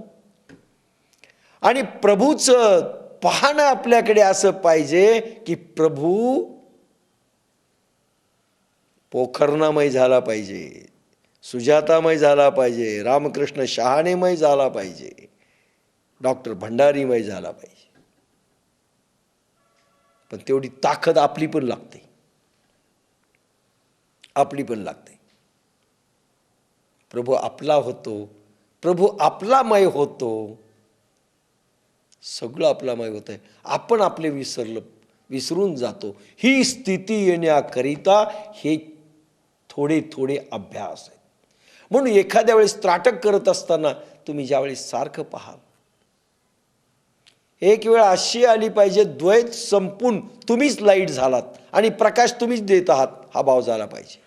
आणि प्रभूचं पाहणं आपल्याकडे असं पाहिजे की प्रभू पोखरणामय झाला पाहिजे, सुजातामय झाला पाहिजे, रामकृष्ण शहाणेमय झाला पाहिजे, डॉक्टर भंडारीमय झाला पाहिजे. पण तेवढी ताकद आपली पण लागते, आपली पण लागते. प्रभू आपला होतो, प्रभू आपलामय होतो, सगळं आपलामय होतंय. आपण आपले विसरून जातो. ही स्थिती येण्याकरिता हे थोडे थोडे अभ्यास आहेत. म्हणून एखाद्या वेळेस त्राटक करत असताना तुम्ही ज्यावेळेस सारखं पाहाल, एक वेळ अशी आली पाहिजे द्वैत संपून तुम्हीच लाईट झालात आणि प्रकाश तुम्हीच देत आहात, हा भाव झाला पाहिजे.